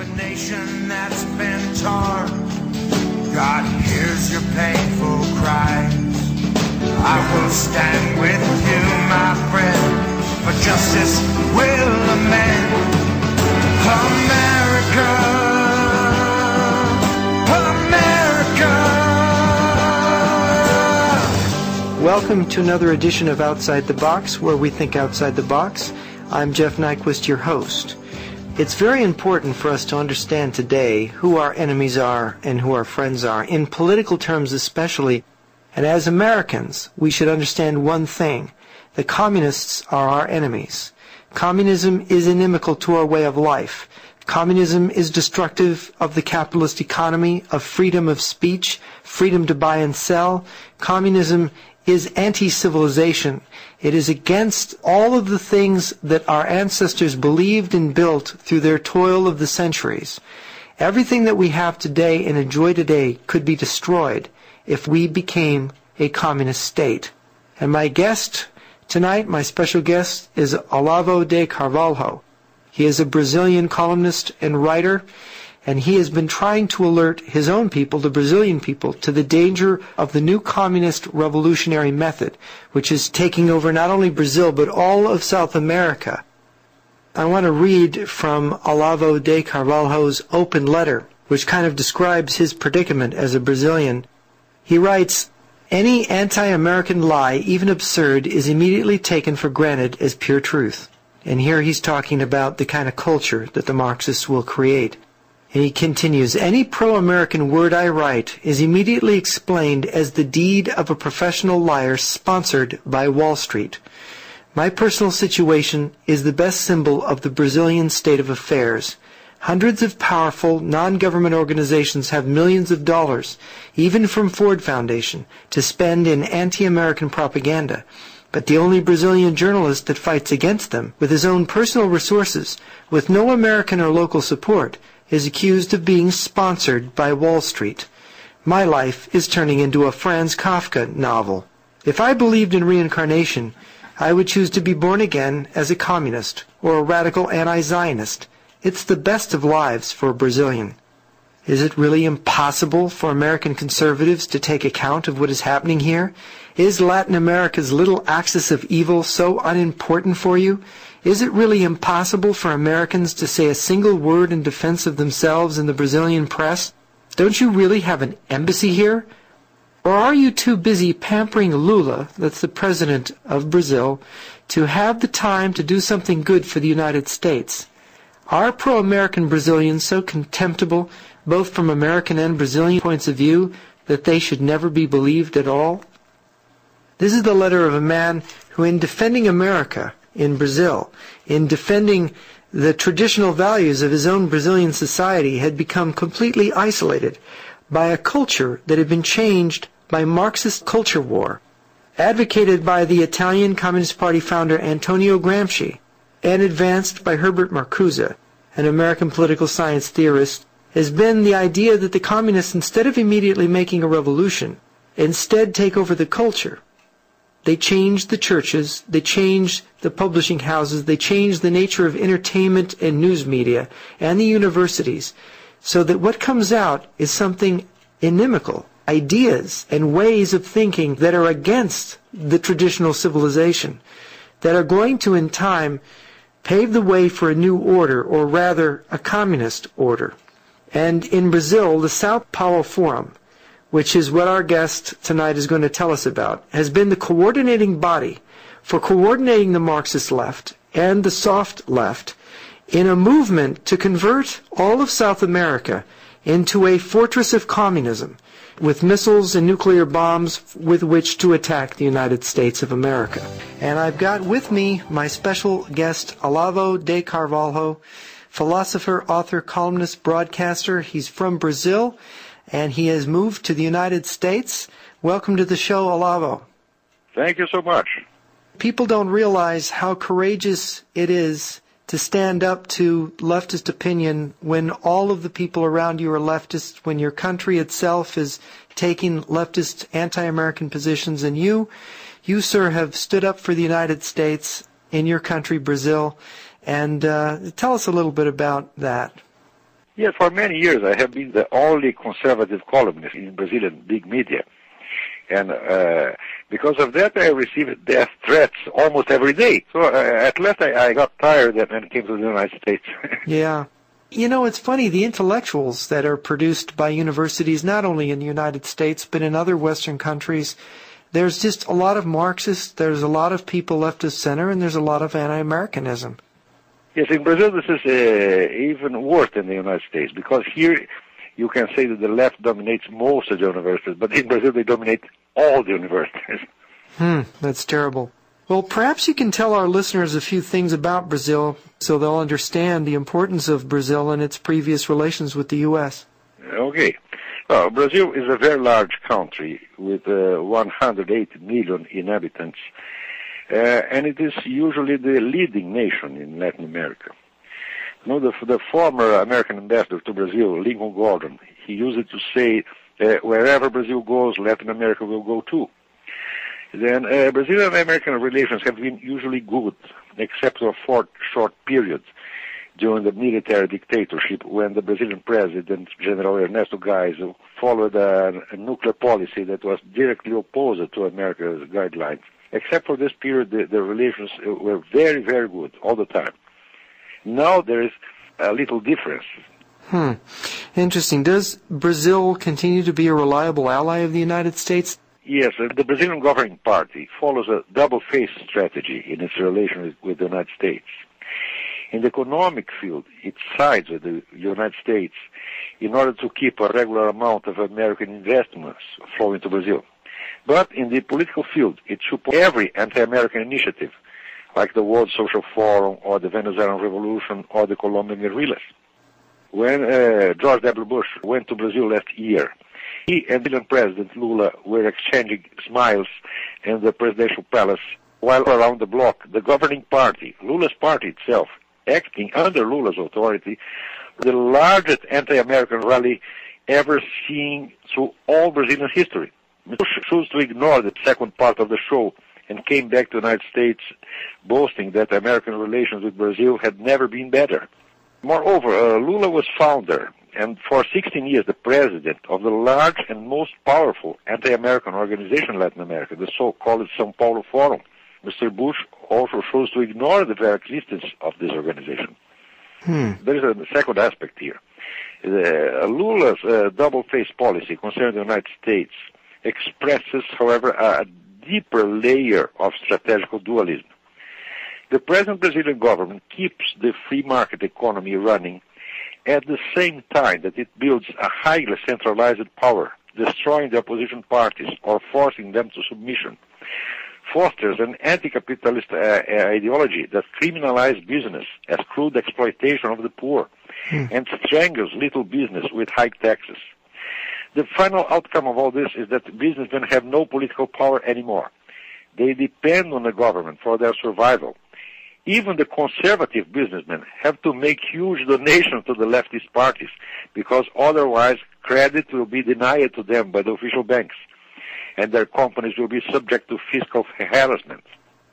a nation that's been torn. God hears your painful cries. I will stand with you, my friend, for justice will amend America, America. Welcome to another edition of Outside the Box, where we think outside the box. I'm Jeff Nyquist, your host. It's very important for us to understand today who our enemies are and who our friends are, in political terms especially. And as Americans, we should understand one thing. The communists are our enemies. Communism is inimical to our way of life. Communism is destructive of the capitalist economy, of freedom of speech, freedom to buy and sell. Communism is anti-civilization. It is against all of the things that our ancestors believed and built through their toil of the centuries. Everything that we have today and enjoy today could be destroyed if we became a communist state. And my guest tonight, my special guest, is Olavo de Carvalho. He is a Brazilian columnist and writer, and he has been trying to alert his own people, the Brazilian people, to the danger of the new communist revolutionary method, which is taking over not only Brazil, but all of South America. I want to read from Olavo de Carvalho's open letter, which kind of describes his predicament as a Brazilian. He writes, "Any anti-American lie, even absurd, is immediately taken for granted as pure truth." And here he's talking about the kind of culture that the Marxists will create. And he continues, "Any pro-American word I write is immediately explained as the deed of a professional liar sponsored by Wall Street. My personal situation is the best symbol of the Brazilian state of affairs. Hundreds of powerful non-government organizations have millions of dollars, even from Ford Foundation, to spend in anti-American propaganda. But the only Brazilian journalist that fights against them, with his own personal resources, with no American or local support, is accused of being sponsored by Wall Street. My life is turning into a Franz Kafka novel. If I believed in reincarnation, I would choose to be born again as a communist or a radical anti-Zionist. It's the best of lives for a Brazilian. Is it really impossible for American conservatives to take account of what is happening here? Is Latin America's little axis of evil so unimportant for you? Is it really impossible for Americans to say a single word in defense of themselves in the Brazilian press? Don't you really have an embassy here? Or are you too busy pampering Lula, that's the president of Brazil, to have the time to do something good for the United States? Are pro-American Brazilians so contemptible, both from American and Brazilian points of view, that they should never be believed at all?" This is the letter of a man who, in defending America in Brazil, in defending the traditional values of his own Brazilian society, had become completely isolated by a culture that had been changed by Marxist culture war, advocated by the Italian Communist Party founder Antonio Gramsci, and advanced by Herbert Marcuse, an American political science theorist, has been the idea that the communists, instead of immediately making a revolution, instead take over the culture. They change the churches, they change the publishing houses, they change the nature of entertainment and news media and the universities, so that what comes out is something inimical, ideas and ways of thinking that are against the traditional civilization, that are going to, in time, pave the way for a new order, or rather, a communist order. And in Brazil, the Sao Paulo Forum, which is what our guest tonight is going to tell us about, has been the coordinating body for coordinating the Marxist left and the soft left in a movement to convert all of South America into a fortress of communism, with missiles and nuclear bombs with which to attack the United States of America. And I've got with me my special guest, Olavo de Carvalho, philosopher, author, columnist, broadcaster. He's from Brazil, and he has moved to the United States. Welcome to the show, Olavo. Thank you so much. People don't realize how courageous it is to stand up to leftist opinion when all of the people around you are leftists, when your country itself is taking leftist anti-American positions, and you, sir, have stood up for the United States in your country, Brazil. And tell us a little bit about that. Yes, for many years I have been the only conservative columnist in Brazilian big media. And because of that, I received death threats almost every day. So at last I got tired and came to the United States. Yeah. You know, it's funny, the intellectuals that are produced by universities, not only in the United States, but in other Western countries, there's just a lot of Marxists, there's a lot of people left of center, and there's a lot of anti-Americanism. Yes, in Brazil this is even worse than the United States, because here you can say that the left dominates most of the universities, but in Brazil they dominate all the universities. That's terrible. Well, perhaps you can tell our listeners a few things about Brazil so they'll understand the importance of Brazil and its previous relations with the U.S. Okay. Well, Brazil is a very large country with 180 million inhabitants, and it is usually the leading nation in Latin America. You know, the former American ambassador to Brazil, Lincoln Gordon, he used to say, wherever Brazil goes, Latin America will go too. Then Brazilian and American relations have been usually good, except for 4 short periods during the military dictatorship when the Brazilian president, General Ernesto Geisel, followed a nuclear policy that was directly opposed to America's guidelines. Except for this period, the relations were very, very good all the time. Now there is a little difference. Interesting. Does Brazil continue to be a reliable ally of the United States? Yes, the Brazilian governing party follows a double-face strategy in its relations with the United States. In the economic field, it sides with the United States in order to keep a regular amount of American investments flowing to Brazil. But in the political field, it supports every anti-American initiative, like the World Social Forum or the Venezuelan Revolution or the Colombian guerrillas. When George W. Bush went to Brazil last year, he and Brazilian President Lula were exchanging smiles in the presidential palace, while around the block, the governing party, Lula's party itself, acting under Lula's authority, the largest anti-American rally ever seen through all Brazilian history. Bush chose to ignore the second part of the show and came back to the United States boasting that American relations with Brazil had never been better. Moreover, Lula was founder and for 16 years the president of the large and most powerful anti-American organization in Latin America, the so-called São Paulo Forum. Mr. Bush also chose to ignore the very existence of this organization. There is a second aspect here. Lula's double-face policy concerning the United States expresses, however, a deeper layer of strategic dualism. The present Brazilian government keeps the free market economy running at the same time that it builds a highly centralized power, destroying the opposition parties or forcing them to submission, fosters an anti-capitalist ideology that criminalizes business as crude exploitation of the poor, and strangles little business with high taxes. The final outcome of all this is that businessmen have no political power anymore. They depend on the government for their survival. Even the conservative businessmen have to make huge donations to the leftist parties because otherwise credit will be denied to them by the official banks and their companies will be subject to fiscal harassment.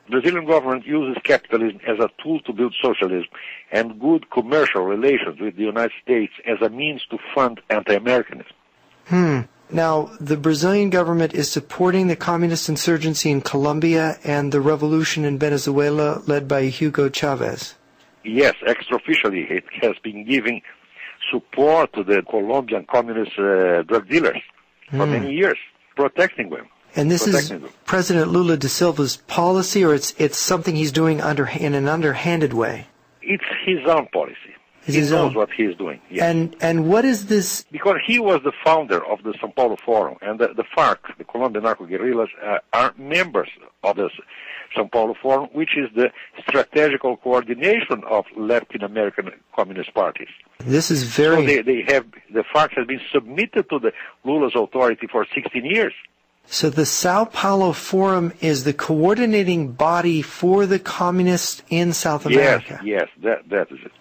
The Brazilian government uses capitalism as a tool to build socialism and good commercial relations with the United States as a means to fund anti-Americanism. Now, the Brazilian government is supporting the communist insurgency in Colombia and the revolution in Venezuela led by Hugo Chavez. Yes, extraofficially it has been giving support to the Colombian communist drug dealers for many years, protecting them. And this is President Lula da Silva's policy, or it's something he's doing in an underhanded way? It's his own policy. He knows what he's doing. Yes. And what is this? Because he was the founder of the São Paulo Forum, and the FARC, the Colombian narco-guerrillas, are members of the São Paulo Forum, which is the strategical coordination of Latin American communist parties. This is very... So the FARC has been submitted to the Lula's authority for 16 years. So the Sao Paulo Forum is the coordinating body for the communists in South America. Yes, that is it.